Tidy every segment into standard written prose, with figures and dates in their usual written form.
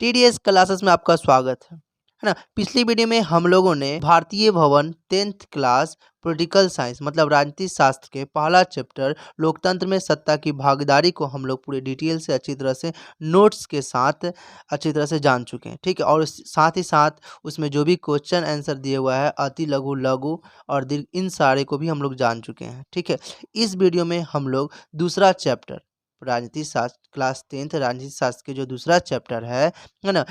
TDS classes में आपका स्वागत है ना। पिछली वीडियो में हम लोगों ने भारतीय भवन 10th क्लास पॉलिटिकल साइंस मतलब राजनीति शास्त्र के पहला चैप्टर लोकतंत्र में सत्ता की भागीदारी को हम लोग पूरे डिटेल से अच्छी तरह से नोट्स के साथ अच्छी तरह से जान चुके हैं, ठीक है। और साथ ही साथ उसमें जो भी क्वेश्चन आंसर दिए हुआ है अति लघु लघु और दीर्घ इन सारे को भी हम लोग जान चुके हैं, ठीक है। इस वीडियो में हम लोग दूसरा चैप्टर राजनीति शास्त्र क्लास 10th राजनीति शास्त्र के जो दूसरा चैप्टर है ना,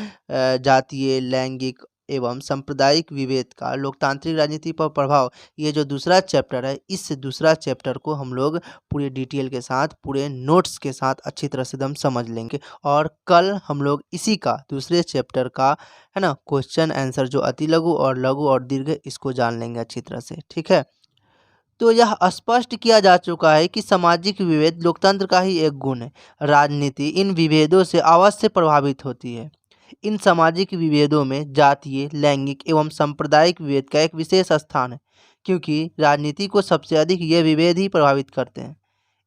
जातीय लैंगिक एवं सांप्रदायिक विभेद का लोकतांत्रिक राजनीति पर प्रभाव, ये जो दूसरा चैप्टर है इस दूसरा चैप्टर को हम लोग पूरे डिटेल के साथ पूरे नोट्स के साथ अच्छी तरह से एकदम समझ लेंगे। और कल हम लोग इसी का दूसरे चैप्टर का है ना क्वेश्चन आंसर जो अति लघु और दीर्घ इसको जान लेंगे अच्छी तरह से, ठीक है। तो यह स्पष्ट किया जा चुका है कि सामाजिक विभेद लोकतंत्र का ही एक गुण है। राजनीति इन विभेदों से अवश्य प्रभावित होती है। इन सामाजिक विभेदों में जातीय लैंगिक एवं सांप्रदायिक विभेद का एक विशेष स्थान है, क्योंकि राजनीति को सबसे अधिक ये विभेद ही प्रभावित करते हैं।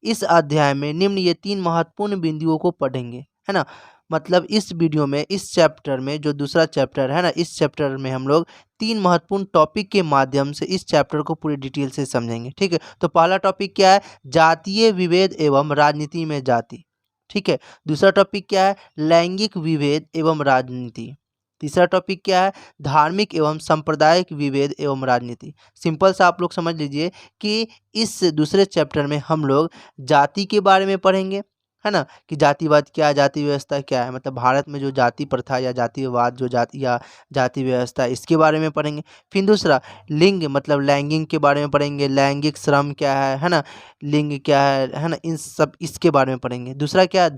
इस अध्याय में निम्न ये 3 महत्वपूर्ण बिंदुओं को पढ़ेंगे, है ना। मतलब इस वीडियो में इस चैप्टर में जो दूसरा चैप्टर है ना, इस चैप्टर में हम लोग 3 महत्वपूर्ण टॉपिक के माध्यम से इस चैप्टर को पूरी डिटेल से समझेंगे, ठीक है। तो पहला टॉपिक क्या है? जातीय विभेद एवं राजनीति में जाति, ठीक है। दूसरा टॉपिक क्या है? लैंगिक विभेद एवं राजनीति। तीसरा टॉपिक क्या है? धार्मिक एवं सांप्रदायिक विभेद एवं राजनीति। सिंपल सा आप लोग समझ लीजिए कि इस दूसरे चैप्टर में हम लोग जाति के बारे में पढ़ेंगे, है ना, कि जातिवाद क्या है, जाति व्यवस्था क्या है, मतलब भारत में जो जाति प्रथा या जातिवाद जो जाति या जाति व्यवस्था इसके बारे में पढ़ेंगे। फिर दूसरा लिंग मतलब लैंगिक के बारे में पढ़ेंगे, लैंगिक श्रम क्या है ना, लिंग क्या है ना, इन सब इसके बारे में पढ़ेंगे। दूसरा क्या है?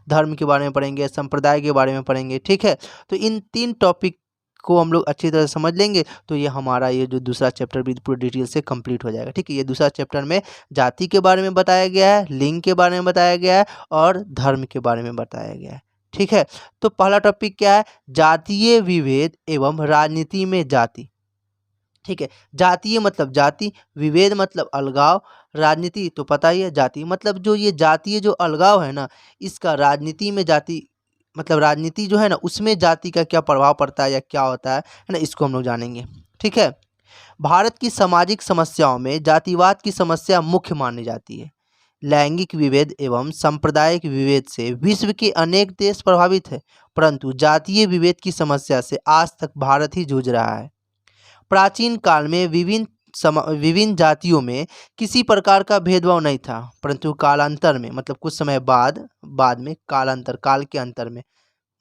धर्म के बारे में पढ़ेंगे, संप्रदाय के बारे में पढ़ेंगे, ठीक है। तो इन 3 टॉपिक को हम लोग अच्छी तरह से समझ लेंगे तो ये हमारा ये जो दूसरा चैप्टर भी पूरी डिटेल से कंप्लीट हो जाएगा, ठीक है। ये दूसरा चैप्टर में जाति के बारे में बताया गया है, लिंग के बारे में बताया गया है और धर्म के बारे में बताया गया है, ठीक है। तो पहला टॉपिक क्या है? जातीय विभेद एवं राजनीति में जाति, ठीक है। जातीय मतलब जाति, विभेद मतलब अलगाव, राजनीति तो पता ही है जाति मतलब जो ये जातीय जो अलगाव है ना, इसका राजनीति में जाति मतलब राजनीति जो है ना उसमें जाति का क्या प्रभाव पड़ता है या क्या होता है ना, इसको हम लोग जानेंगे, ठीक है। भारत की सामाजिक समस्याओं में जातिवाद की समस्या मुख्य मानी जाती है। लैंगिक विभेद एवं सांप्रदायिक विभेद से विश्व के अनेक देश प्रभावित है, परंतु जातीय विभेद की समस्या से आज तक भारत ही जूझ रहा है। प्राचीन काल में विभिन्न जातियों में किसी प्रकार का भेदभाव नहीं था, परंतु कालांतर में मतलब कुछ समय बाद में काल के अंतर में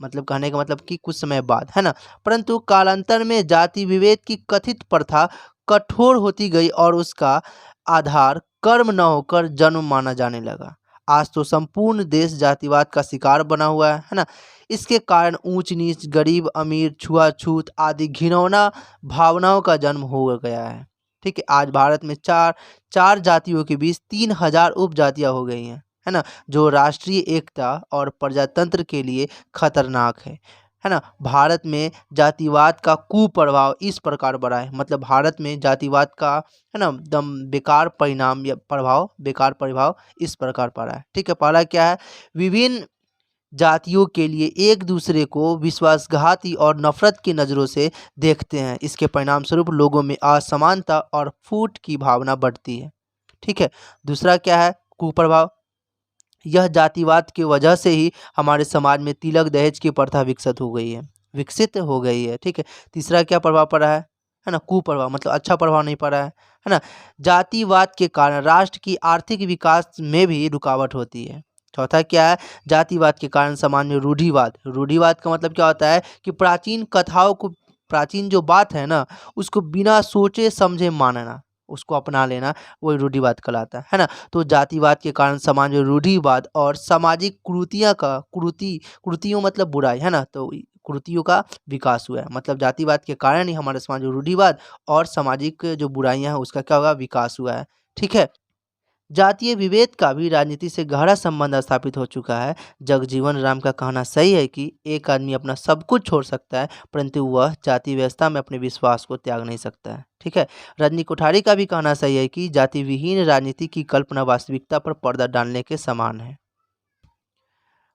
मतलब कहने का मतलब कि कुछ समय बाद, है ना, परंतु कालांतर में जाति विभेद की कथित प्रथा कठोर होती गई और उसका आधार कर्म न होकर जन्म माना जाने लगा। आज तो संपूर्ण देश जातिवाद का शिकार बना हुआ है ना। इसके कारण ऊंच नीच, गरीब अमीर, छुआछूत आदि घिनौना भावनाओं का जन्म हो गया है, ठीक है। आज भारत में चार जातियों के बीच 3000 उपजातियां हो गई हैं, है ना, जो राष्ट्रीय एकता और प्रजातंत्र के लिए खतरनाक है ना। भारत में जातिवाद का कुप्रभाव इस प्रकार बढ़ा है, मतलब भारत में जातिवाद का है ना एकदम बेकार परिणाम या बेकार प्रभाव इस प्रकार पड़ा है, ठीक है। पहला क्या है? विभिन्न जातियों के लिए एक दूसरे को विश्वासघाती और नफरत की नज़रों से देखते हैं। इसके परिणाम स्वरूप लोगों में असमानता और फूट की भावना बढ़ती है, ठीक है। दूसरा क्या है? कुप्रभाव। यह जातिवाद की वजह से ही हमारे समाज में तिलक दहेज की प्रथा विकसित हो गई है, ठीक है। तीसरा क्या प्रभाव पड़ा है ना? कुप्रभाव मतलब अच्छा प्रभाव नहीं पड़ा है ना। जातिवाद के कारण राष्ट्र की आर्थिक विकास में भी रुकावट होती है। चौथा क्या है? जातिवाद के कारण समाज में रूढ़िवाद का मतलब क्या होता है कि प्राचीन जो बात है ना उसको बिना सोचे समझे मानना, उसको अपना लेना, वही रूढ़िवाद कहलाता है ना। तो जातिवाद के कारण समाज में रूढ़िवाद और सामाजिक कुरीतियों मतलब बुराई, है ना, तो कुरीतियों का विकास हुआ है। मतलब जातिवाद के कारण ही हमारे समाज में रूढ़िवाद और सामाजिक जो बुराइयां हैं उसका क्या होगा? विकास हुआ है, ठीक है। जातीय विभेद का भी राजनीति से गहरा संबंध स्थापित हो चुका है। जगजीवन राम का कहना सही है कि एक आदमी अपना सब कुछ छोड़ सकता है, परंतु वह जाति व्यवस्था में अपने विश्वास को त्याग नहीं सकता है, ठीक है। रजनी कोठारी का भी कहना सही है कि जाति विहीन राजनीति की कल्पना वास्तविकता पर पर्दा डालने के समान है।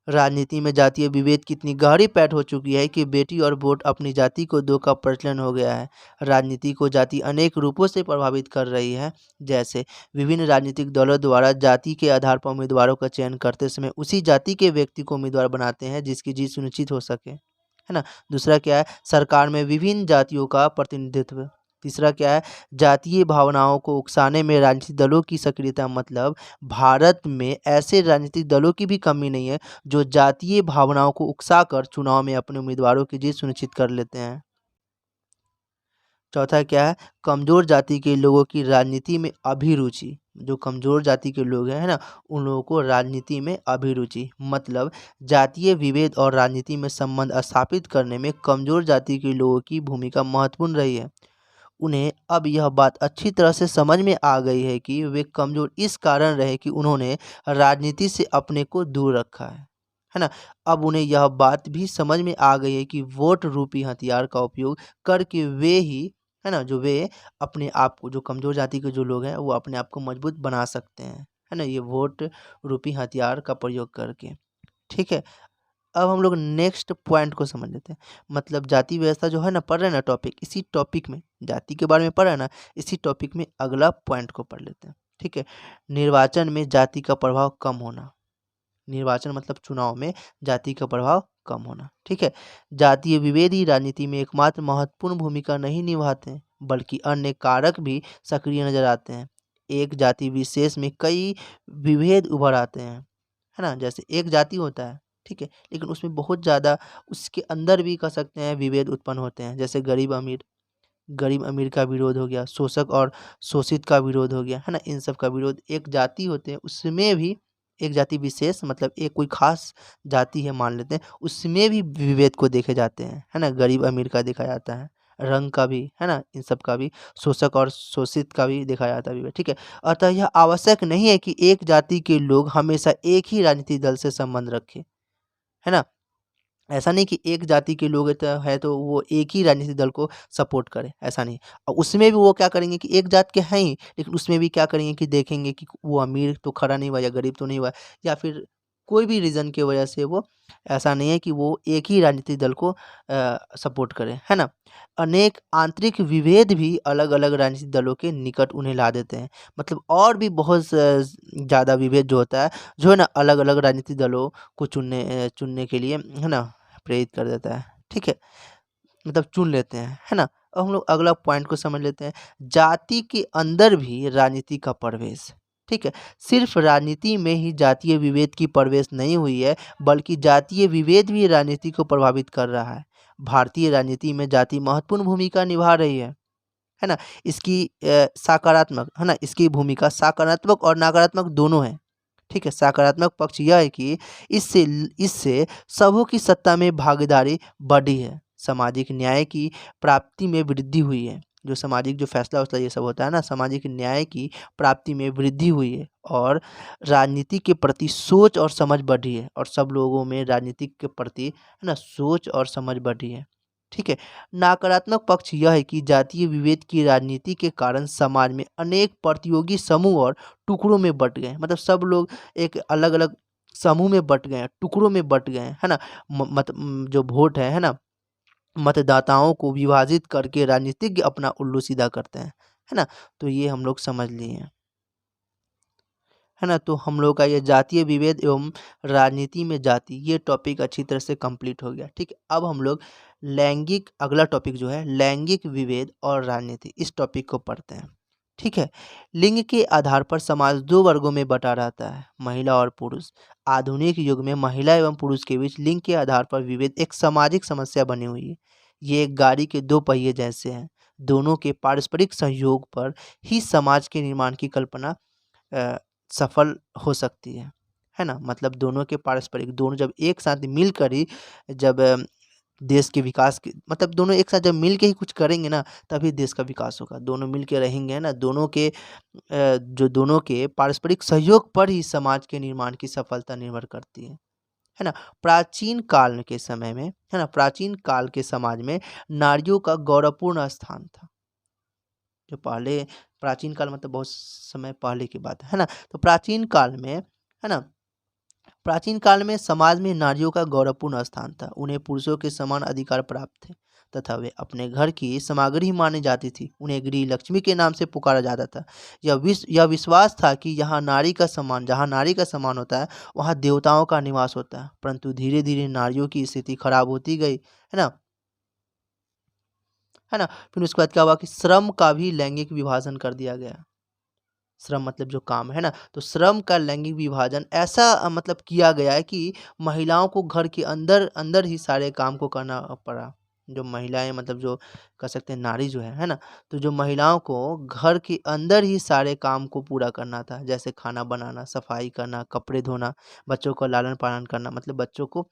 राजनीति में जातीय विभेद की इतनी गहरी पैठ हो चुकी है कि बेटी और वोट अपनी जाति को दो का प्रचलन हो गया है। राजनीति को जाति अनेक रूपों से प्रभावित कर रही है, जैसे विभिन्न राजनीतिक दलों द्वारा जाति के आधार पर उम्मीदवारों का चयन करते समय उसी जाति के व्यक्ति को उम्मीदवार बनाते हैं जिसकी जीत सुनिश्चित हो सके, है ना। दूसरा क्या है, सरकार में विभिन्न जातियों का प्रतिनिधित्व। तीसरा क्या है, जातीय भावनाओं को उकसाने में राजनीतिक दलों की सक्रियता। मतलब भारत में ऐसे राजनीतिक दलों की भी कमी नहीं है जो जातीय भावनाओं को उकसाकर चुनाव में अपने उम्मीदवारों की जीत सुनिश्चित कर लेते हैं। चौथा क्या है, कमजोर जाति के लोगों की राजनीति में अभिरुचि। जो कमजोर जाति के लोग हैं, है ना, उन लोगों को राजनीति में अभिरुचि। मतलब जातीय विभेद और राजनीति में संबंध स्थापित करने में कमजोर जाति के लोगों की भूमिका महत्वपूर्ण रही है। उन्हें अब यह बात अच्छी तरह से समझ में आ गई है कि वे कमजोर इस कारण रहे कि उन्होंने राजनीति से अपने को दूर रखा है ना। अब उन्हें यह बात भी समझ में आ गई है कि वोट रूपी हथियार का उपयोग करके वे ही, है ना, जो वे अपने आप को, जो कमजोर जाति के जो लोग हैं, वो अपने आप को मजबूत बना सकते हैं, है ना, ये वोट रूपी हथियार का प्रयोग करके। ठीक है, अब हम लोग नेक्स्ट पॉइंट को समझ लेते हैं। मतलब जाति व्यवस्था जो है ना, पढ़ रहे हैं ना टॉपिक, इसी टॉपिक में जाति के बारे में पढ़ रहे हैं ना, इसी टॉपिक में अगला पॉइंट को पढ़ लेते हैं। ठीक है, निर्वाचन में जाति का प्रभाव कम होना। निर्वाचन मतलब चुनाव में जाति का प्रभाव कम होना। ठीक है, जातीय विभेद ही राजनीति में एकमात्र महत्वपूर्ण भूमिका नहीं निभाते हैं, बल्कि अन्य कारक भी सक्रिय नजर आते हैं। एक जाति विशेष में कई विभेद उभर आते हैं, है ना। जैसे एक जाति होता है, ठीक है, लेकिन उसमें बहुत ज़्यादा, उसके अंदर भी कह सकते हैं विभेद उत्पन्न होते हैं। जैसे गरीब अमीर का विरोध हो गया, शोषक और शोषित का विरोध हो गया, है ना। इन सब का विरोध एक जाति होते हैं, उसमें भी एक जाति विशेष, मतलब एक कोई खास जाति है मान लेते हैं, उसमें भी विभेद को देखे जाते हैं, है ना। गरीब अमीर का देखा जाता है, रंग का भी, है ना, इन सब का भी, शोषक और शोषित का भी देखा जाता है विभेद। ठीक है, अतः यह आवश्यक नहीं है कि एक जाति के लोग हमेशा एक ही राजनीतिक दल से संबंध रखें, है ना। ऐसा नहीं कि एक जाति के लोग है तो वो एक ही राजनीतिक दल को सपोर्ट करें, ऐसा नहीं। और उसमें भी वो क्या करेंगे कि एक जात के हैं ही, लेकिन उसमें भी क्या करेंगे कि देखेंगे कि वो अमीर तो खड़ा नहीं हुआ या गरीब तो नहीं हुआ, या फिर कोई भी रीज़न की वजह से वो, ऐसा नहीं है कि वो एक ही राजनीतिक दल को सपोर्ट करें, है ना। अनेक आंतरिक विभेद भी अलग अलग राजनीतिक दलों के निकट उन्हें ला देते हैं। मतलब और भी बहुत ज़्यादा विभेद जो होता है, जो है ना, अलग अलग राजनीतिक दलों को चुनने के लिए, है ना, प्रेरित कर देता है। ठीक है, मतलब चुन लेते हैं, है ना। अब हम लोग अगला पॉइंट को समझ लेते हैं, जाति के अंदर भी राजनीति का प्रवेश। ठीक है, सिर्फ राजनीति में ही जातीय विभेद की प्रवेश नहीं हुई है, बल्कि जातीय विभेद भी राजनीति को प्रभावित कर रहा है। भारतीय राजनीति में जाति महत्वपूर्ण भूमिका निभा रही है ना। इसकी सकारात्मक, है ना, इसकी भूमिका सकारात्मक और नकारात्मक दोनों है। ठीक है, सकारात्मक पक्ष यह है कि इससे इससे सबों की सत्ता में भागीदारी बढ़ी है, सामाजिक न्याय की प्राप्ति में वृद्धि हुई है। जो सामाजिक जो फैसला वैसला ये सब होता है ना, सामाजिक न्याय की प्राप्ति में वृद्धि हुई है, और राजनीति के प्रति सोच और समझ बढ़ी है, और सब लोगों में राजनीति के प्रति, है ना, सोच और समझ बढ़ी है। ठीक है, नकारात्मक पक्ष यह है कि जातीय विभेद की राजनीति के कारण समाज में अनेक प्रतियोगी समूह और टुकड़ों में बट गए। मतलब सब लोग एक अलग अलग समूह में बट गए हैं, टुकड़ों में बट गए हैं, है ना। जो वोट है ना, मतदाताओं को विभाजित करके राजनीतिज्ञ अपना उल्लू सीधा करते हैं, है ना। तो ये हम लोग समझ लिए हैं, है ना। तो हम लोग का ये जातीय विभेद एवं राजनीति में जाति, ये टॉपिक अच्छी तरह से कंप्लीट हो गया। ठीक है, अब हम लोग लैंगिक, अगला टॉपिक जो है लैंगिक विभेद और राजनीति, इस टॉपिक को पढ़ते हैं। ठीक है, लिंग के आधार पर समाज दो वर्गों में बटा रहता है, महिला और पुरुष। आधुनिक युग में महिला एवं पुरुष के बीच लिंग के आधार पर विभेद एक सामाजिक समस्या बनी हुई है। ये एक गाड़ी के दो पहिए जैसे हैं, दोनों के पारस्परिक सहयोग पर ही समाज के निर्माण की कल्पना अ, सफल हो सकती है ना। मतलब दोनों के पारस्परिक, दोनों जब एक साथ मिलकर ही, जब देश के विकास के, मतलब दोनों एक साथ जब मिल के ही कुछ करेंगे ना, तभी देश का विकास होगा। दोनों मिल के रहेंगे, है ना, दोनों के जो दोनों के पारस्परिक सहयोग पर ही समाज के निर्माण की सफलता निर्भर करती है ना। प्राचीन काल के समय में, है ना, प्राचीन काल के समाज में नारियों का गौरवपूर्ण स्थान था। जो पहले, प्राचीन काल मतलब बहुत समय पहले की बात है ना। तो प्राचीन काल में, है ना, प्राचीन काल में समाज में नारियों का गौरवपूर्ण स्थान था। उन्हें पुरुषों के समान अधिकार प्राप्त थे तथा वे अपने घर की सामग्री मानी जाती थी। उन्हें गृह लक्ष्मी के नाम से पुकारा जाता था। यह विश्वास था कि जहाँ नारी का सम्मान होता है, वहाँ देवताओं का निवास होता है। परंतु धीरे धीरे नारियों की स्थिति खराब होती गई, है ना। फिर उसके बाद क्या हुआ कि श्रम का भी लैंगिक विभाजन कर दिया गया। श्रम मतलब जो काम है ना, तो श्रम का लैंगिक विभाजन ऐसा मतलब किया गया है कि महिलाओं को घर के अंदर अंदर ही सारे काम को करना पड़ा। जो महिलाएं मतलब जो कह सकते हैं नारी जो है ना, तो जो महिलाओं को घर के अंदर ही सारे काम को पूरा करना था, जैसे खाना बनाना, सफाई करना, कपड़े धोना, बच्चों को लालन पालन करना, मतलब बच्चों को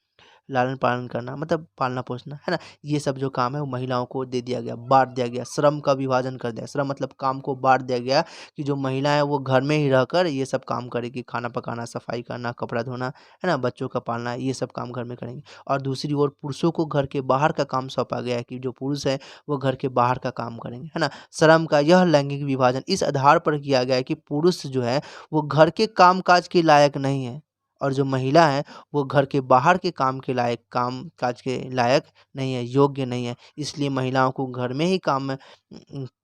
लालन पालन करना मतलब पालना पोसना, है ना। ये सब जो काम है वो महिलाओं को दे दिया गया, बाँट दिया गया, श्रम का विभाजन कर दिया। श्रम मतलब काम को बाँट दिया गया कि जो महिला है वो घर में ही रहकर ये सब काम करेगी, खाना पकाना, सफाई करना, कपड़ा धोना, है ना, बच्चों का पालना, ये सब काम घर में करेंगे। और दूसरी ओर पुरुषों को घर के बाहर का काम सौंपा गया है कि जो पुरुष है वो घर के बाहर का काम करेंगे, है ना। श्रम का यह लैंगिक विभाजन इस आधार पर किया गया है कि पुरुष जो है वो घर के काम-काज के लायक नहीं है, और जो महिला है वो घर के बाहर के काम-काज के लायक नहीं है, योग्य नहीं है। इसलिए महिलाओं को घर में ही काम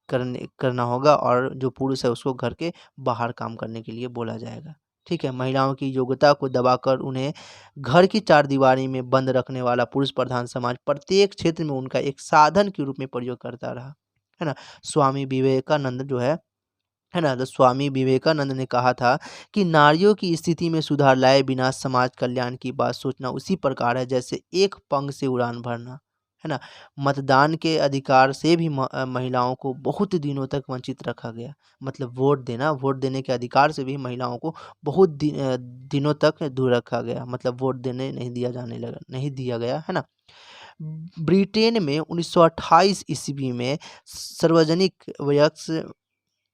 करना होगा, और जो पुरुष है उसको घर के बाहर काम करने के लिए बोला जाएगा। ठीक है? महिलाओं की योग्यता को दबाकर उन्हें घर की चारदीवारी में बंद रखने वाला पुरुष प्रधान समाज प्रत्येक क्षेत्र में उनका एक साधन के रूप में प्रयोग करता रहा। है ना? स्वामी विवेकानंद जो है ना, तो स्वामी विवेकानंद ने कहा था कि नारियों की स्थिति में सुधार लाए बिना समाज कल्याण की बात सोचना उसी प्रकार है जैसे एक पंख से उड़ान भरना, है ना। मतदान के अधिकार से भी महिलाओं को बहुत दिनों तक वंचित रखा गया। मतलब वोट देने के अधिकार से भी महिलाओं को बहुत दिनों तक दूर रखा गया। मतलब वोट देने नहीं दिया गया, है ना। ब्रिटेन में 1928 ईस्वी में सार्वजनिक वयस्क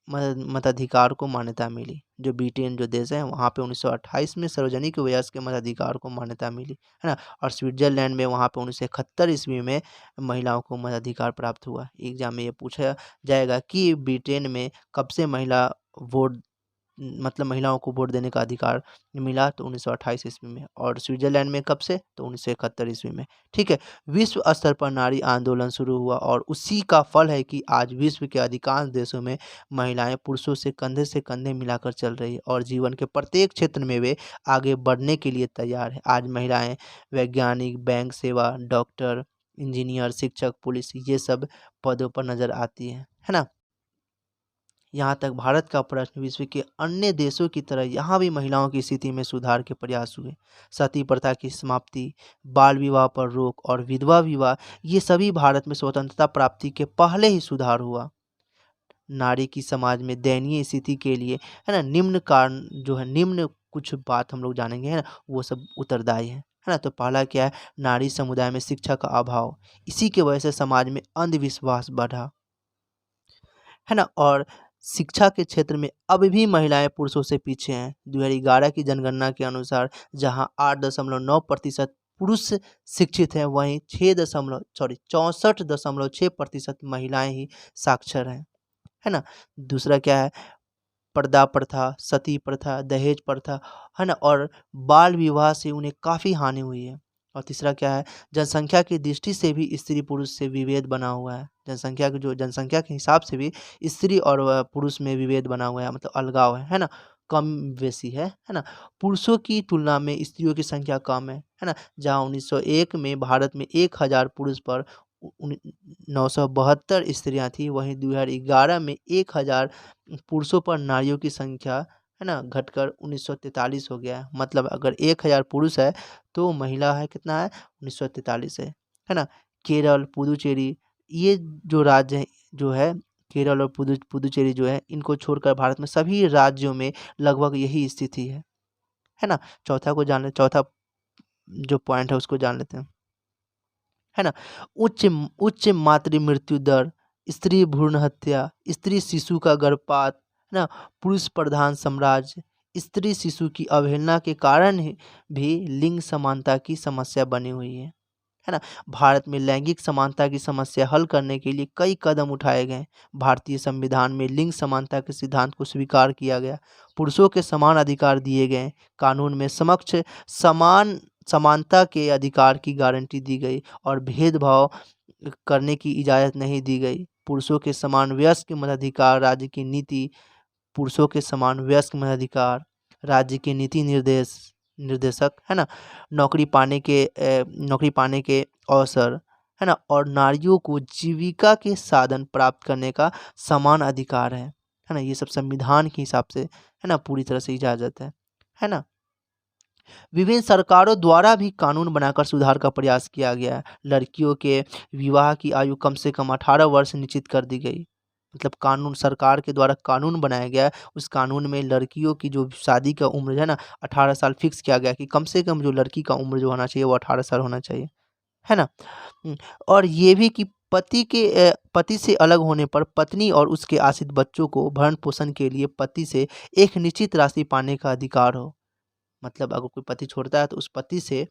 मताधिकार को मान्यता मिली। जो ब्रिटेन जो देश है वहाँ पे 1928 में सार्वजनिक वयस्क के मताधिकार को मान्यता मिली, है ना। और स्विट्जरलैंड में वहाँ पे 1971 ईस्वी में महिलाओं को मताधिकार प्राप्त हुआ। एग्जाम में ये पूछा जाएगा कि ब्रिटेन में कब से महिलाओं को वोट देने का अधिकार मिला, तो 1928 ईस्वी में। और स्विट्जरलैंड में कब से, तो 1971 ईस्वी में। ठीक है। विश्व स्तर पर नारी आंदोलन शुरू हुआ, और उसी का फल है कि आज विश्व के अधिकांश देशों में महिलाएं पुरुषों से कंधे मिलाकर चल रही है, और जीवन के प्रत्येक क्षेत्र में वे आगे बढ़ने के लिए तैयार है। आज महिलाएं वैज्ञानिक, बैंक सेवा, डॉक्टर, इंजीनियर, शिक्षक, पुलिस, ये सब पदों पर नजर आती है ना। यहाँ तक भारत का प्रश्न विश्व के अन्य देशों की तरह यहाँ भी महिलाओं की स्थिति में सुधार के प्रयास हुए। सती प्रथा की समाप्ति, बाल विवाह पर रोक और विधवा विवाह, ये सभी भारत में स्वतंत्रता प्राप्ति के पहले ही सुधार हुआ। नारी की समाज में दयनीय स्थिति के लिए, है ना, निम्न कारण जो है, निम्न कुछ बात हम लोग जानेंगे, है ना, वो सब उत्तरदायी है ना। तो पहला क्या है, नारी समुदाय में शिक्षा का अभाव, इसी की वजह से समाज में अंधविश्वास बढ़ा, है ना। और शिक्षा के क्षेत्र में अब भी महिलाएं पुरुषों से पीछे हैं। 2011 की जनगणना के अनुसार जहां 8.9% पुरुष शिक्षित हैं, वहीं 64.6% महिलाएं ही साक्षर हैं, है ना। दूसरा क्या है, पर्दा प्रथा, सती प्रथा, दहेज प्रथा, है ना, और बाल विवाह से उन्हें काफ़ी हानि हुई है। और तीसरा क्या है, जनसंख्या की दृष्टि से भी स्त्री पुरुष से विभेद बना हुआ है। जनसंख्या के हिसाब से भी स्त्री और पुरुष में विभेद बना हुआ है, मतलब अलगाव है ना, कम बेसी है ना। पुरुषों की तुलना में स्त्रियों की संख्या कम है ना। जहाँ 1901 में भारत में 1000 पुरुष पर 972 स्त्रियां थी, वहीं 2011 में 1000 पुरुषों पर नारियों की संख्या, है ना, घटकर 1943 हो गया है। मतलब अगर 1000 पुरुष है तो महिला है कितना है, 1943 है ना। केरल, पुदुचेरी, ये जो राज्य है जो है, केरल और पुदुचेरी जो है, इनको छोड़कर भारत में सभी राज्यों में लगभग यही स्थिति है ना। चौथा जो पॉइंट है उसको जान लेते हैं, है ना। उच्च उच्च मातृ मृत्यु दर, स्त्री भ्रूण हत्या, स्त्री शिशु का गर्भपात, है ना, पुरुष प्रधान साम्राज्य, स्त्री शिशु की अवहेलना के कारण भी लिंग समानता की समस्या बनी हुई है है ना? भारत में लैंगिक समानता की समस्या हल करने के लिए कई कदम उठाए गए। भारतीय संविधान में लिंग समानता के सिद्धांत को स्वीकार किया गया। पुरुषों के समान अधिकार दिए गए। कानून में समक्ष समान समानता के अधिकार की गारंटी दी गई और भेदभाव करने की इजाज़त नहीं दी गई। पुरुषों के समान वयस्क मताधिकार राज्य की नीति पुरुषों के समान वयस्क मताधिकार राज्य के नीति निर्देशक, है ना? नौकरी पाने के अवसर, है ना? और नारियों को जीविका के साधन प्राप्त करने का समान अधिकार है ना? ये सब संविधान के हिसाब से, है ना, पूरी तरह से इजाज़त है ना? विभिन्न सरकारों द्वारा भी कानून बनाकर सुधार का प्रयास किया गया है। लड़कियों के विवाह की आयु कम से कम 18 वर्ष निश्चित कर दी गई। मतलब कानून सरकार के द्वारा कानून बनाया गया है, उस कानून में लड़कियों की जो शादी का उम्र है ना 18 साल फिक्स किया गया है कि कम से कम जो लड़की का उम्र जो होना चाहिए वो 18 साल होना चाहिए, है ना? और ये भी कि पति से अलग होने पर पत्नी और उसके आश्रित बच्चों को भरण-पोषण के लिए पति से एक निश्चित राशि पाने का अधिकार हो। मतलब अगर कोई पति छोड़ता है तो उस पति से,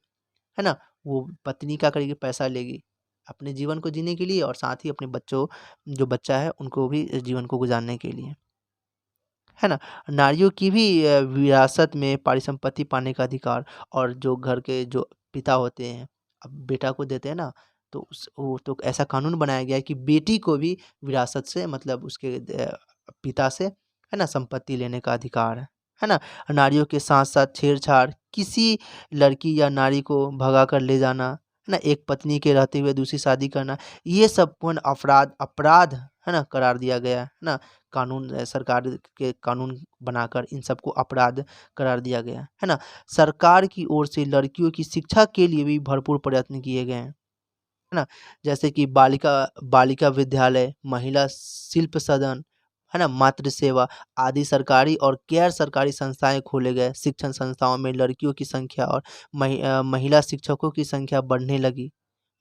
है ना, वो पत्नी क्या करेगी, पैसा लेगी अपने जीवन को जीने के लिए और साथ ही अपने बच्चों जो बच्चा है उनको भी जीवन को गुजारने के लिए, है ना? नारियों की भी विरासत में परिसंपत्ति पाने का अधिकार और जो घर के जो पिता होते हैं, अब बेटा को देते हैं ना, तो उस वो तो ऐसा कानून बनाया गया है कि बेटी को भी विरासत से मतलब उसके पिता से, है ना, संपत्ति लेने का अधिकार है ना? नारियों के साथ-साथ छेड़छाड़, किसी लड़की या नारी को भगाकर ले जाना, है ना? एक पत्नी के रहते हुए दूसरी शादी करना, ये सब पूर्ण अपराध, है ना, करार दिया गया है ना? सरकार के कानून बनाकर इन सबको अपराध करार दिया गया है ना? सरकार की ओर से लड़कियों की शिक्षा के लिए भी भरपूर प्रयत्न किए गए हैं, है ना? जैसे कि बालिका बालिका विद्यालय, महिला शिल्प सदन, है ना? मातृ सेवा आदि सरकारी और गैर सरकारी संस्थाएँ खोले गए। शिक्षण संस्थाओं में लड़कियों की संख्या और महिला शिक्षकों की संख्या बढ़ने लगी।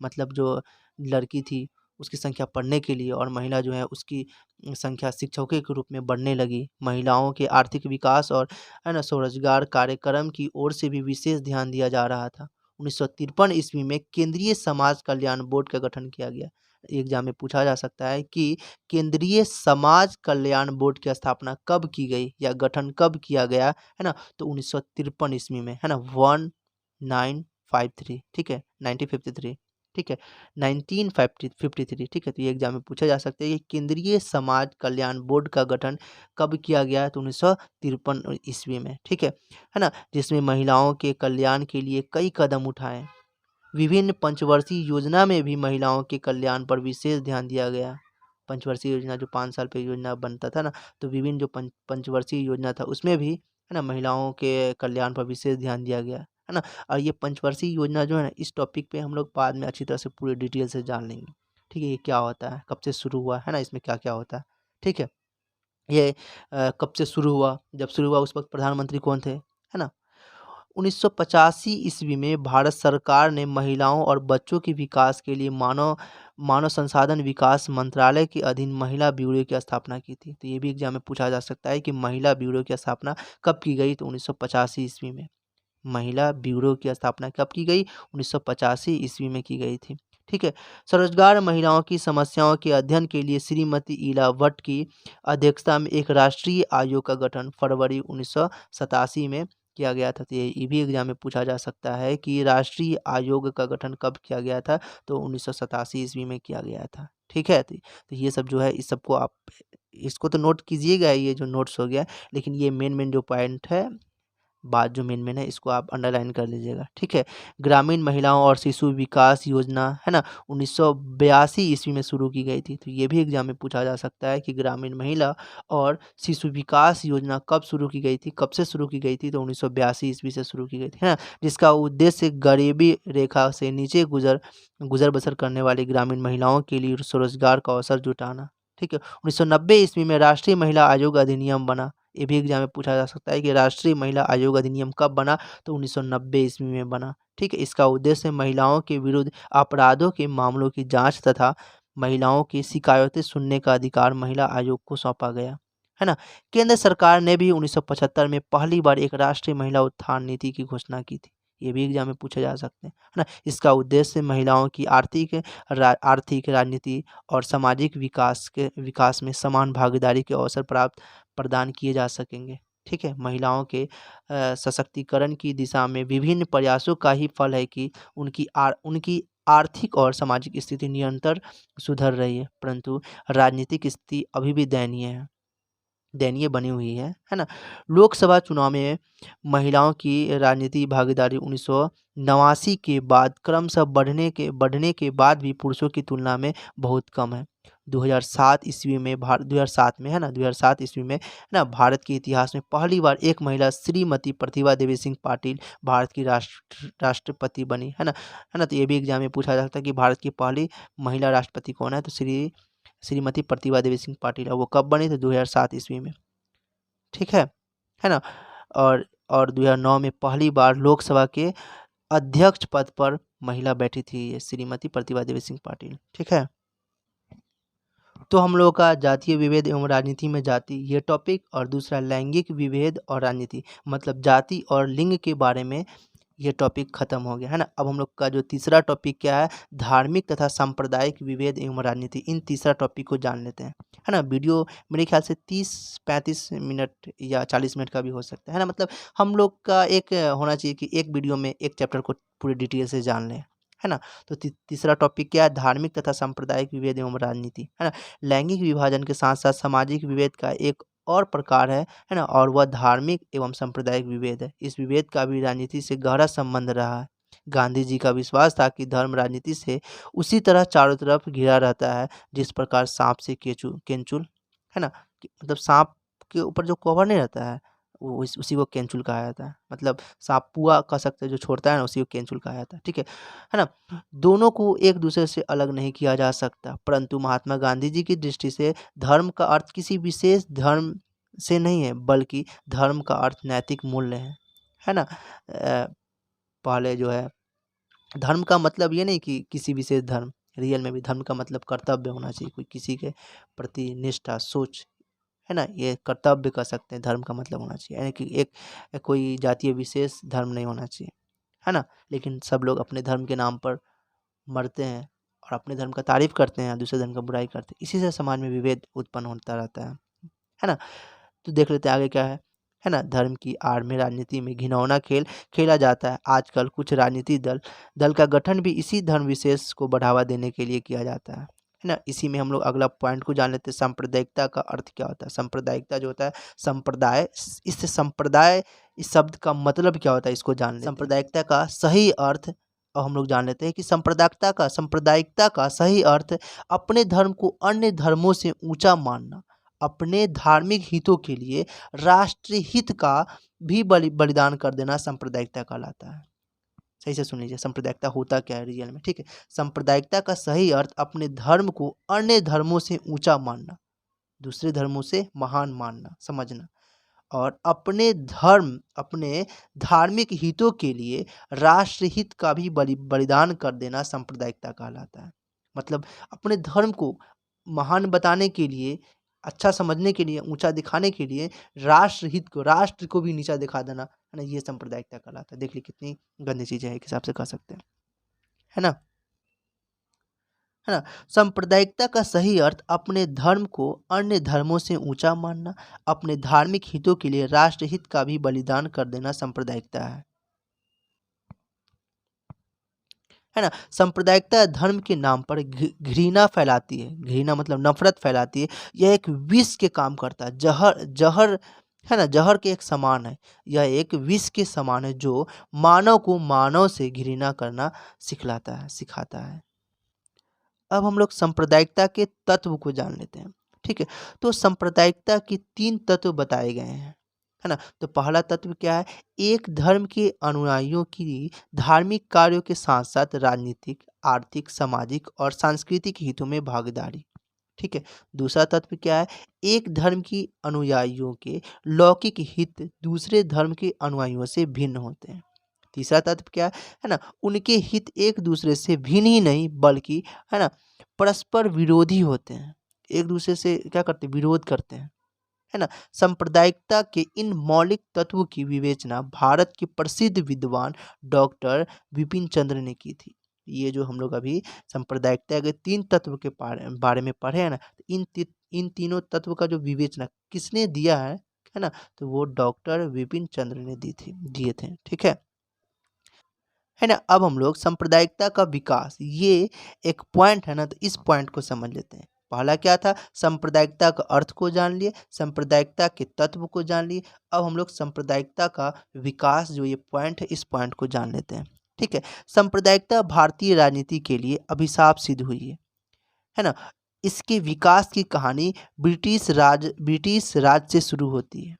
मतलब जो लड़की थी उसकी संख्या पढ़ने के लिए और महिला जो है उसकी संख्या शिक्षकों के रूप में बढ़ने लगी। महिलाओं के आर्थिक विकास और, है ना, स्वरोजगार कार्यक्रम की ओर से भी विशेष ध्यान दिया जा रहा था। 1953 ईस्वी में केंद्रीय समाज कल्याण बोर्ड का गठन किया गया। एग्जाम में पूछा जा सकता है कि केंद्रीय समाज कल्याण बोर्ड की स्थापना कब की गई या गठन कब किया गया, है ना? तो 1953 ईस्वी में, है ना? 1953, ठीक है? 1953, ठीक है? 1953, ठीक है? तो ये एग्जाम में पूछा जा सकता है कि केंद्रीय समाज कल्याण बोर्ड का गठन कब किया गया? तो 1953 ईस्वी में, ठीक है ना? जिसमें महिलाओं के कल्याण के लिए कई कदम उठाए। विभिन्न पंचवर्षीय योजना में भी महिलाओं के कल्याण पर विशेष ध्यान दिया गया। पंचवर्षीय योजना जो 5 साल पे योजना बनता था ना, तो विभिन्न जो पंचवर्षीय योजना था उसमें भी, है ना, महिलाओं के कल्याण पर विशेष ध्यान दिया गया, है ना? और ये पंचवर्षीय योजना जो है ना, इस टॉपिक पे हम लोग बाद में अच्छी तरह से पूरी डिटेल से जान लेंगे। ठीक है, ये क्या होता है, कब से शुरू हुआ, है ना, इसमें क्या-क्या होता है, ठीक है? ये कब से शुरू हुआ, जब शुरू हुआ उस वक़्त प्रधानमंत्री कौन थे, है ना? 1985 ईस्वी में भारत सरकार ने महिलाओं और बच्चों के विकास के लिए मानव मानव संसाधन विकास मंत्रालय के अधीन महिला ब्यूरो की स्थापना की थी। तो ये भी एग्जाम में पूछा जा सकता है कि महिला ब्यूरो की स्थापना कब की गई? तो 1985 ईस्वी में। महिला ब्यूरो की स्थापना कब की गई? 1985 ईस्वी में की गई थी। ठीक है। स्वरोजगार महिलाओं की समस्याओं के अध्ययन के लिए श्रीमती ईला भट्ट की अध्यक्षता में एक राष्ट्रीय आयोग का गठन फरवरी 1987 में किया गया था। तो ये भी एग्जाम में पूछा जा सकता है कि राष्ट्रीय आयोग का गठन कब किया गया था? तो 1987 ईस्वी में किया गया था। ठीक है। तो ये सब जो है इस सबको आप इसको तो नोट कीजिएगा, ये जो नोट्स हो गया, लेकिन ये मेन जो पॉइंट है, बात जो मेन है, इसको आप अंडरलाइन कर लीजिएगा, ठीक है। ग्रामीण महिलाओं और शिशु विकास योजना, है ना, 1982 ईस्वी में शुरू की गई थी। तो ये भी एग्जाम में पूछा जा सकता है कि ग्रामीण महिला और शिशु विकास योजना कब शुरू की गई थी, कब से शुरू की गई थी? तो 1982 ईस्वी से शुरू की गई थी, है ना, जिसका उद्देश्य गरीबी रेखा से नीचे गुजर बसर करने वाली ग्रामीण महिलाओं के लिए स्वरोजगार का अवसर जुटाना। ठीक है। 1990 ईस्वी में राष्ट्रीय महिला आयोग अधिनियम बना। ये भी एग्जाम में पूछा जा सकता है कि राष्ट्रीय महिला आयोग अधिनियम कब बना? तो 1990 ईस्वी में बना। ठीक है। इसका उद्देश्य महिलाओं के विरुद्ध अपराधों के मामलों की जांच तथा महिलाओं की शिकायतें सुनने का अधिकार महिला आयोग को सौंपा गया, है ना। केंद्र सरकार ने भी 1975 में पहली बार एक राष्ट्रीय महिला उत्थान नीति की घोषणा की थी। ये भी एग्जाम में पूछे जा सकते हैं, है ना। इसका उद्देश्य महिलाओं की आर्थिक, राजनीति और सामाजिक विकास में समान भागीदारी के अवसर प्राप्त प्रदान किए जा सकेंगे। ठीक है, महिलाओं के सशक्तिकरण की दिशा में विभिन्न प्रयासों का ही फल है कि उनकी आर्थिक और सामाजिक स्थिति निरंतर सुधर रही है, परंतु राजनीतिक स्थिति अभी भी दयनीय बनी हुई है ना। लोकसभा चुनाव में महिलाओं की राजनीति भागीदारी 1989 के बाद क्रमशः बढ़ने के बाद भी पुरुषों की तुलना में बहुत कम है। 2007 ईस्वी में 2007 में, है ना, 2007 ईस्वी में, है ना, भारत के इतिहास में पहली बार एक महिला श्रीमती प्रतिभा देवी सिंह पाटिल भारत की राष्ट्रपति बनी, है ना। तो ये भी एग्जाम में पूछा जाता है कि भारत की पहली महिला राष्ट्रपति कौन है, तो श्रीमती प्रतिभा देवी सिंह पाटिल। वो कब बनी थी? 2007 ईस्वी में। ठीक है ना। और 2009 में पहली बार लोकसभा के अध्यक्ष पद पर महिला बैठी थी, ये श्रीमती प्रतिभा देवी सिंह पाटिल। ठीक है, तो हम लोगों का जातीय विभेद एवं राजनीति में जाति ये टॉपिक, और दूसरा लैंगिक विभेद और राजनीति मतलब जाति और लिंग के बारे में ये टॉपिक खत्म हो गया, है ना। अब हम लोग का जो तीसरा टॉपिक क्या है, धार्मिक तथा सांप्रदायिक विभेद एवं राजनीति, इन तीसरा टॉपिक को जान लेते हैं, है ना। वीडियो मेरे ख्याल से 30-35 मिनट या 40 मिनट का भी हो सकता है ना। मतलब हम लोग का एक होना चाहिए कि एक वीडियो में एक चैप्टर को पूरी डिटेल से जान लें, है ना। तो तीसरा टॉपिक क्या है, धार्मिक तथा सांप्रदायिक विभेद एवं राजनीति, है ना। लैंगिक विभाजन के साथ साथ सामाजिक विभेद का एक और प्रकार है ना, और वह धार्मिक एवं सांप्रदायिक विभेद है। इस विभेद का भी राजनीति से गहरा संबंध रहा है। गांधी जी का विश्वास था कि धर्म राजनीति से उसी तरह चारों तरफ घिरा रहता है जिस प्रकार सांप से केंचुल, है ना, मतलब सांप के ऊपर जो कवर नहीं रहता है वो उसी को केंचुल कहा जाता है। मतलब सांप पुआ कह सकते हैं, जो छोड़ता है ना, उसी को केंचुल कहा जाता है। ठीक है ना। दोनों को एक दूसरे से अलग नहीं किया जा सकता, परंतु महात्मा गांधी जी की दृष्टि से धर्म का अर्थ किसी विशेष धर्म से नहीं है, बल्कि धर्म का अर्थ नैतिक मूल्य है ना। पहले जो है धर्म का मतलब ये नहीं कि किसी विशेष धर्म, रियल में भी धर्म का मतलब कर्तव्य होना चाहिए, कोई किसी के प्रति निष्ठा सोच, है ना, ये कर्तव्य कह सकते हैं, धर्म का मतलब होना चाहिए, यानी कि एक कोई जातीय विशेष धर्म नहीं होना चाहिए, है ना। लेकिन सब लोग अपने धर्म के नाम पर मरते हैं और अपने धर्म का तारीफ करते हैं, दूसरे धर्म का बुराई करते हैं, इसी से समाज में विभेद उत्पन्न होता रहता है ना। तो देख लेते हैं आगे क्या है ना। धर्म की आड़ में राजनीति में घिनौना खेल खेला जाता है। आजकल कुछ राजनीतिक दल का गठन भी इसी धर्म विशेष को बढ़ावा देने के लिए किया जाता है ना। इसी में हम लोग अगला पॉइंट को जान लेते हैं, सांप्रदायिकता का अर्थ क्या होता है। सांप्रदायिकता जो होता है, संप्रदाय, इससे संप्रदाय इस शब्द का मतलब क्या होता है, इसको जान लेते हैं। सांप्रदायिकता का सही अर्थ और हम लोग जान लेते हैं कि सांप्रदायिकता का सही अर्थ अपने धर्म को अन्य धर्मों से ऊंचा मानना, अपने धार्मिक हितों के लिए राष्ट्रीय हित का भी बलिदान कर देना सांप्रदायिकता कहलाता है। सही से सुन लीजिए, सांप्रदायिकता होता क्या है रियल में। ठीक है, सांप्रदायिकता का सही अर्थ अपने धर्म को अन्य धर्मों से ऊंचा मानना, दूसरे धर्मों से महान मानना, समझना, और अपने धार्मिक हितों के लिए राष्ट्र हित का भी बलिदान कर देना सांप्रदायिकता कहलाता है। मतलब अपने धर्म को महान बताने के लिए, अच्छा समझने के लिए, ऊंचा दिखाने के लिए राष्ट्र को भी नीचा दिखा देना, है ना, ये सांप्रदायिकता कहलाता है। देख ली कितनी गंदी चीजें हैं, एक हिसाब से कह सकते हैं, है ना। सांप्रदायिकता का सही अर्थ अपने धर्म को अन्य धर्मों से ऊंचा मानना, अपने धार्मिक हितों के लिए राष्ट्रहित का भी बलिदान कर देना सांप्रदायिकता है ना। सांप्रदायिकता धर्म के नाम पर घृणा फैलाती है, घृणा मतलब नफरत फैलाती है। यह एक विष के काम करता है, जहर है ना, जहर के एक समान है। यह एक विष के समान है जो मानव को मानव से घृणा करना सिखाता है। अब हम लोग सांप्रदायिकता के तत्व को जान लेते हैं। ठीक है, तो सांप्रदायिकता के 3 तत्व बताए गए हैं, है ना। तो पहला तत्व क्या है, एक धर्म के अनुयायियों की धार्मिक कार्यों के साथ साथ राजनीतिक, आर्थिक, सामाजिक और सांस्कृतिक हितों में भागीदारी। ठीक है, दूसरा तत्व क्या है, एक धर्म की अनुयायियों के लौकिक हित दूसरे धर्म के अनुयायियों से भिन्न होते हैं। तीसरा तत्व क्या है ना, उनके हित एक दूसरे से भिन्न ही नहीं बल्कि, है ना, परस्पर विरोधी होते हैं, एक दूसरे से क्या करते हैं, विरोध करते हैं। है ना। सांप्रदायिकता के इन मौलिक तत्वों की विवेचना भारत के प्रसिद्ध विद्वान डॉक्टर विपिन चंद्र ने की थी। ये जो हम लोग अभी सांप्रदायिकता के 3 तत्व के बारे में पढ़े हैं ना, तो इन तीनों तत्व का जो विवेचना किसने दिया है ना, तो वो डॉक्टर विपिन चंद्र ने दिए थे, ठीक है ना। अब हम लोग सांप्रदायिकता का विकास, ये एक पॉइंट है ना, तो इस पॉइंट को समझ लेते हैं। पहला क्या था, सांप्रदायिकता का अर्थ को जान लिए, सांप्रदायिकता के तत्व को जान लिए। अब हम लोग सांप्रदायिकता का विकास, जो ये पॉइंट है, इस पॉइंट को जान लेते हैं, ठीक है। सांप्रदायिकता भारतीय राजनीति के लिए अभिशाप सिद्ध हुई है ना। इसके विकास की कहानी ब्रिटिश राज से शुरू होती है।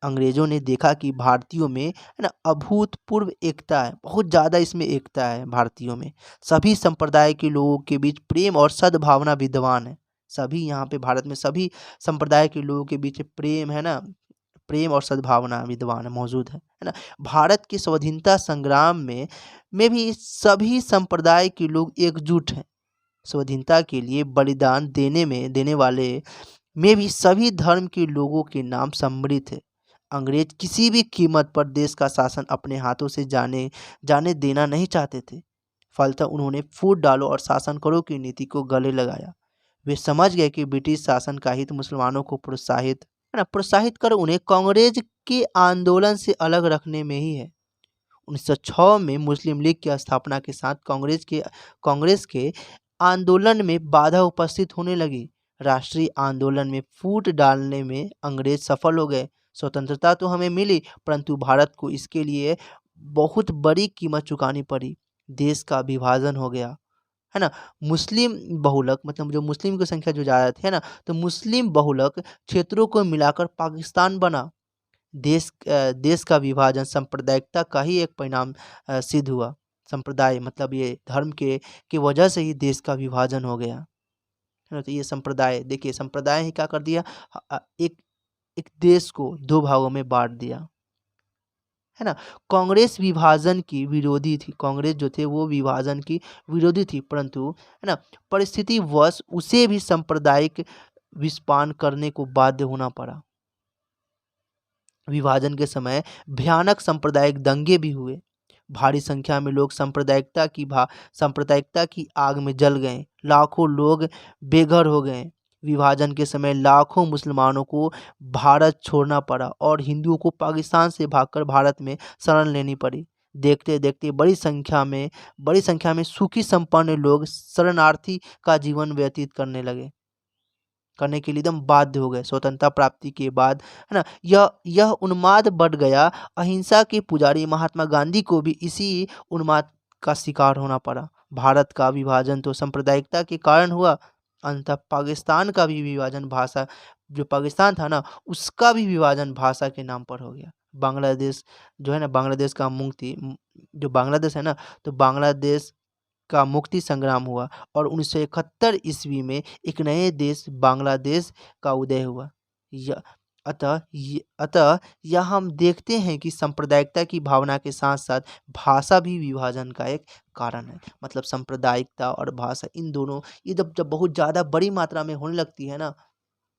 अंग्रेजों ने देखा कि भारतीयों में, है ना, अभूतपूर्व एकता है, बहुत ज़्यादा इसमें एकता है भारतीयों में। सभी संप्रदाय के लोगों के बीच प्रेम और सद्भावना विद्यमान है। सभी यहाँ पे भारत में सभी संप्रदाय के लोगों के बीच प्रेम, है ना, प्रेम और सद्भावना विद्यमान है, मौजूद है ना। भारत के स्वाधीनता संग्राम में भी सभी संप्रदाय के लोग एकजुट हैं। स्वाधीनता के लिए बलिदान देने वाले में भी सभी धर्म के लोगों के नाम सम्मिलित है। अंग्रेज किसी भी कीमत पर देश का शासन अपने हाथों से जाने देना नहीं चाहते थे। फलतः उन्होंने फूट डालो और शासन करो की नीति को गले लगाया। वे समझ गए कि ब्रिटिश शासन का हित मुसलमानों को प्रोत्साहित कर उन्हें कांग्रेस के आंदोलन से अलग रखने में ही है। 1906 में मुस्लिम लीग की स्थापना के साथ कांग्रेस के आंदोलन में बाधा उपस्थित होने लगी। राष्ट्रीय आंदोलन में फूट डालने में अंग्रेज सफल हो गए। स्वतंत्रता तो हमें मिली, परंतु भारत को इसके लिए बहुत बड़ी कीमत चुकानी पड़ी। देश का विभाजन हो गया, है ना। मुस्लिम बहुलक, मतलब जो मुस्लिम की संख्या जो ज़्यादा थी, है ना, तो मुस्लिम बहुलक क्षेत्रों को मिलाकर पाकिस्तान बना। देश का विभाजन सांप्रदायिकता का ही एक परिणाम सिद्ध हुआ। संप्रदाय मतलब ये धर्म के वजह से ही देश का विभाजन हो गया, है ना। तो ये संप्रदाय, देखिए संप्रदाय ही क्या कर दिया, एक देश को 2 भागों में बांट दिया, है ना। कांग्रेस विभाजन की विरोधी थी, कांग्रेस जो थे वो विभाजन की विरोधी थी, परंतु, है ना, परिस्थिति वश उसे भी सांप्रदायिक विस्पान करने को बाध्य होना पड़ा। विभाजन के समय भयानक सांप्रदायिक दंगे भी हुए। भारी संख्या में लोग सांप्रदायिकता की आग में जल गए। लाखों लोग बेघर हो गए। विभाजन के समय लाखों मुसलमानों को भारत छोड़ना पड़ा और हिंदुओं को पाकिस्तान से भागकर भारत में शरण लेनी पड़ी। देखते देखते बड़ी संख्या में सुखी संपन्न लोग शरणार्थी का जीवन व्यतीत करने के लिए एकदम बाध्य हो गए स्वतंत्रता प्राप्ति के बाद, है ना। यह उन्माद बढ़ गया। अहिंसा के पुजारी महात्मा गांधी को भी इसी उन्माद का शिकार होना पड़ा। भारत का विभाजन तो सांप्रदायिकता के कारण हुआ। अंततः पाकिस्तान का भी विभाजन भाषा, जो पाकिस्तान था ना, उसका भी विभाजन भाषा के नाम पर हो गया। बांग्लादेश जो है ना, जो बांग्लादेश है ना, तो बांग्लादेश का मुक्ति संग्राम हुआ और 1971 ईस्वी में एक नए देश बांग्लादेश का उदय हुआ। य- अतः यह हम देखते हैं कि सांप्रदायिकता की भावना के साथ साथ भाषा भी विभाजन का एक कारण है। मतलब सांप्रदायिकता और भाषा, इन दोनों, ये जब जब बहुत ज़्यादा बड़ी मात्रा में होने लगती है ना,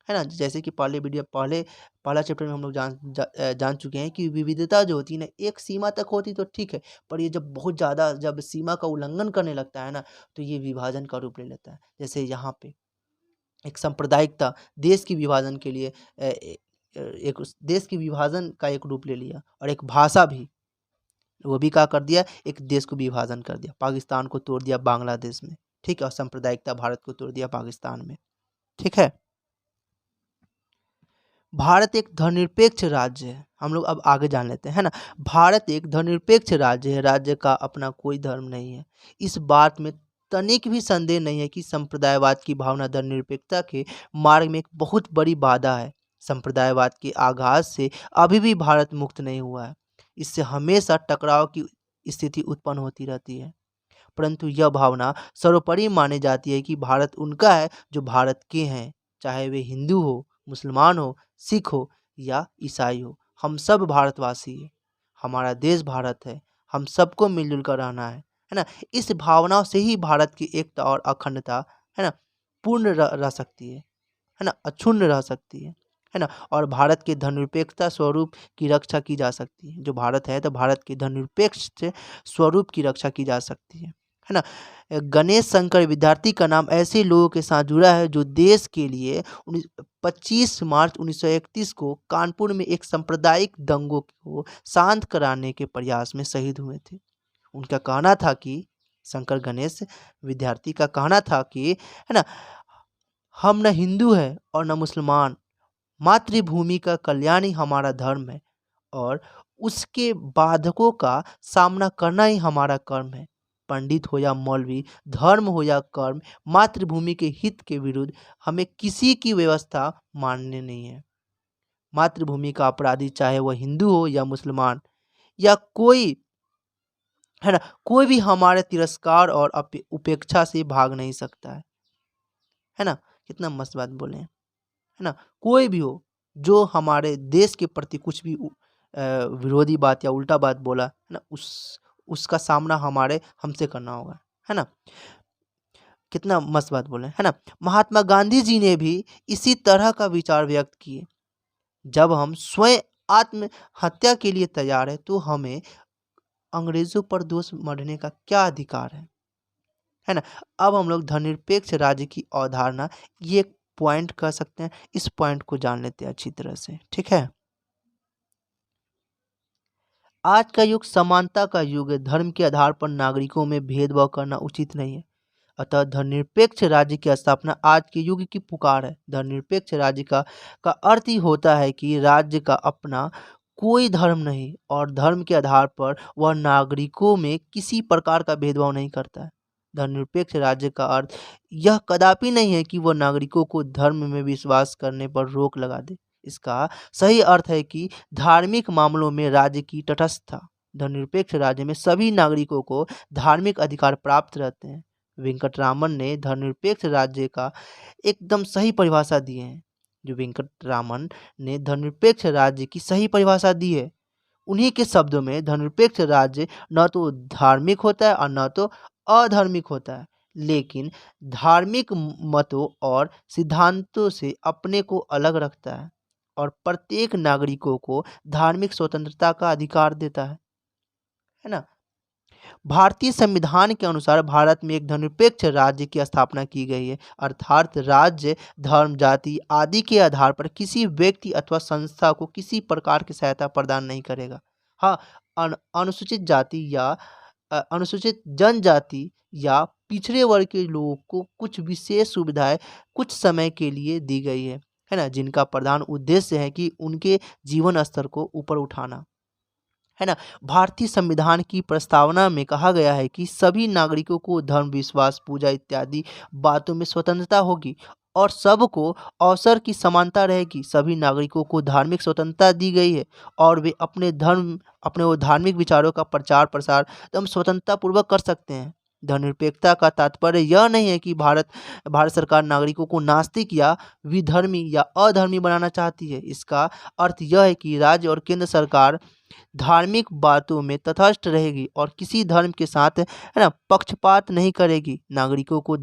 जैसे कि पहला चैप्टर में हम लोग जान चुके हैं कि विविधता जो होती है ना, एक सीमा तक होती तो ठीक है, पर ये जब बहुत ज़्यादा, जब सीमा का उल्लंघन करने लगता है ना, तो ये विभाजन का रूप ले लेता है। जैसे यहाँ पे एक सांप्रदायिकता देश की विभाजन के लिए एक देश की विभाजन का एक रूप ले लिया, और एक भाषा भी, वो भी क्या कर दिया, एक देश को विभाजन कर दिया। पाकिस्तान को तोड़ दिया बांग्लादेश में, ठीक है, और सांप्रदायिकता भारत को तोड़ दिया पाकिस्तान में, ठीक है। भारत एक धर्मनिरपेक्ष राज्य है। हम लोग अब आगे जान लेते हैं ना। भारत एक धर्मनिरपेक्ष राज्य है, राज्य का अपना कोई धर्म नहीं है। इस बात में तनिक भी संदेह नहीं है कि संप्रदायवाद की भावना धर्मनिरपेक्षता के मार्ग में एक बहुत बड़ी बाधा है। संप्रदायवाद के आगाज से अभी भी भारत मुक्त नहीं हुआ है। इससे हमेशा टकराव की स्थिति उत्पन्न होती रहती है, परंतु यह भावना सर्वोपरि मानी जाती है कि भारत उनका है जो भारत के हैं, चाहे वे हिंदू हो, मुसलमान हो, सिख हो या ईसाई हो। हम सब भारतवासी हैं। हमारा देश भारत है। हम सबको मिलजुल कर रहना है ना। इस भावना से ही भारत की एकता और अखंडता, है ना, पूर्ण रह सकती है ना, अक्षुण्ण रह सकती है है ना, और भारत के धर्मनिरपेक्षता स्वरूप की रक्षा की जा सकती है। जो भारत है तो भारत के धर्मनिरपेक्ष स्वरूप की रक्षा की जा सकती है ना। गणेश शंकर विद्यार्थी का नाम ऐसे लोगों के साथ जुड़ा है जो देश के लिए 25 मार्च 1931 को कानपुर में एक सांप्रदायिक दंगों को शांत कराने के प्रयास में शहीद हुए थे। उनका कहना था कि शंकर गणेश विद्यार्थी का कहना था कि, है ना, हम न हिंदू है और न मुसलमान, मातृभूमि का कल्याण ही हमारा धर्म है और उसके बाधकों का सामना करना ही हमारा कर्म है। पंडित हो या मौलवी, धर्म हो या कर्म, मातृभूमि के हित के विरुद्ध हमें किसी की व्यवस्था माननी नहीं है। मातृभूमि का अपराधी चाहे वह हिंदू हो या मुसलमान या कोई, है ना, कोई भी हमारे तिरस्कार और उपेक्षा से भाग नहीं सकता है ना। कितना मस्त बात बोले हैं, है ना। कोई भी हो जो हमारे देश के प्रति कुछ भी विरोधी बात या उल्टा बात बोला, है ना, उसका सामना हमसे करना होगा, है ना। कितना मस्त बात बोले, है ना। महात्मा गांधी जी ने भी इसी तरह का विचार व्यक्त किए। जब हम स्वयं आत्महत्या के लिए तैयार है तो हमें अंग्रेजों पर दोष मढ़ने का क्या अधिकार है ना। अब हम लोग धर्मनिरपेक्ष राज्य की अवधारणा, ये एक पॉइंट कह सकते हैं, इस पॉइंट को जान लेते हैं अच्छी तरह से, ठीक है। आज का युग समानता का युग है। धर्म के आधार पर नागरिकों में भेदभाव करना उचित नहीं है। अतः धर्मनिरपेक्ष राज्य की स्थापना आज के युग की पुकार है। धर्मनिरपेक्ष राज्य का अर्थ ही होता है कि राज्य का अपना कोई धर्म नहीं और धर्म के आधार पर वह नागरिकों में किसी प्रकार का भेदभाव नहीं करता है। धर्मनिरपेक्ष राज्य का अर्थ यह कदापि नहीं है कि वह नागरिकों को धर्म में विश्वास करने पर रोक लगा दे। इसका सही अर्थ है कि धार्मिक मामलों में राज्य की तटस्थता। धर्मनिरपेक्ष राज्य में सभी नागरिकों को धार्मिक अधिकार प्राप्त रहते हैं। वेंकटरामन ने धर्मनिरपेक्ष राज्य का एकदम सही परिभाषा दी है। जो वेंकटरामन ने धर्मनिरपेक्ष राज्य की सही परिभाषा दी है, उन्हीं के शब्दों में धर्मनिरपेक्ष राज्य न तो धार्मिक होता है और न तो अधार्मिक होता है, लेकिन धार्मिक मतों और सिद्धांतों से अपने को अलग रखता है और प्रत्येक नागरिकों को धार्मिक स्वतंत्रता का अधिकार देता है ना। भारतीय संविधान के अनुसार भारत में एक धर्मनिरपेक्ष राज्य की स्थापना की गई है, अर्थात राज्य धर्म, जाति आदि के आधार पर किसी व्यक्ति अथवा संस्था को किसी प्रकार की सहायता प्रदान नहीं करेगा। हाँ, अनुसूचित जाति या अनुसूचित जनजाति या पिछड़े वर्ग के लोगों को कुछ विशेष सुविधाएं कुछ समय के लिए दी गई है ना, जिनका प्रधान उद्देश्य है कि उनके जीवन स्तर को ऊपर उठाना, है ना। भारतीय संविधान की प्रस्तावना में कहा गया है कि सभी नागरिकों को धर्म, विश्वास, पूजा इत्यादि बातों में स्वतंत्रता होगी और सबको अवसर की समानता रहेगी। सभी नागरिकों को धार्मिक स्वतंत्रता दी गई है और वे अपने वो धार्मिक विचारों का प्रचार प्रसार एकदम स्वतंत्रता पूर्वक कर सकते हैं। धर्मनिरपेक्षता का तात्पर्य यह नहीं है कि भारत सरकार नागरिकों को नास्तिक या विधर्मी या अधर्मी बनाना चाहती है। इसका अर्थ यह है कि राज्य और केंद्र सरकार धार्मिक बातों में तटस्थ रहेगी और किसी धर्म के साथ, है ना, पक्षपात नहीं करेगी। नागरिकों को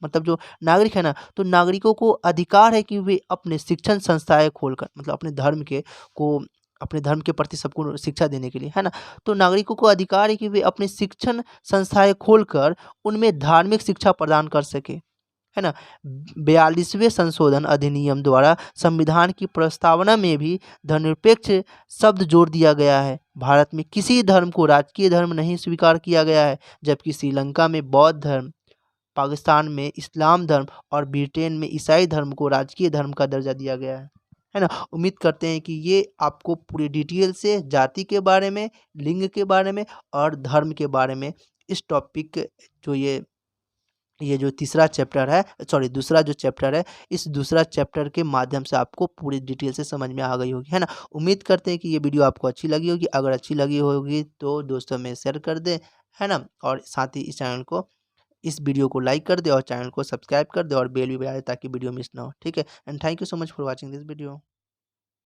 मतलब जो नागरिक है ना, तो नागरिकों को अधिकार है कि वे अपने शिक्षण संस्थाएं खोलकर, मतलब अपने धर्म के प्रति सबको शिक्षा देने के लिए, है ना, तो नागरिकों को अधिकार है कि वे अपने शिक्षण संस्थाएं खोलकर उनमें धार्मिक शिक्षा प्रदान कर सके, है ना। 42वें संशोधन अधिनियम द्वारा संविधान की प्रस्तावना में भी धर्मनिरपेक्ष शब्द जोड़ दिया गया है। भारत में किसी धर्म को राजकीय धर्म नहीं स्वीकार किया गया है, जबकि श्रीलंका में बौद्ध धर्म, पाकिस्तान में इस्लाम धर्म और ब्रिटेन में ईसाई धर्म को राजकीय धर्म का दर्जा दिया गया है ना। उम्मीद करते हैं कि ये आपको पूरी डिटेल से जाति के बारे में, लिंग के बारे में और धर्म के बारे में इस टॉपिक जो ये जो तीसरा चैप्टर है, सॉरी दूसरा जो चैप्टर है, इस दूसरा चैप्टर के माध्यम से आपको पूरी डिटेल से समझ में आ गई होगी, है ना। उम्मीद करते हैं कि ये वीडियो आपको अच्छी लगी होगी। अगर अच्छी लगी होगी तो दोस्तों में शेयर कर दें, है ना, और साथ ही इस वीडियो को लाइक कर दे और चैनल को सब्सक्राइब कर दे और बेल भी बजा दे ताकि वीडियो मिस ना हो, ठीक है। And thank you so much for watching this video.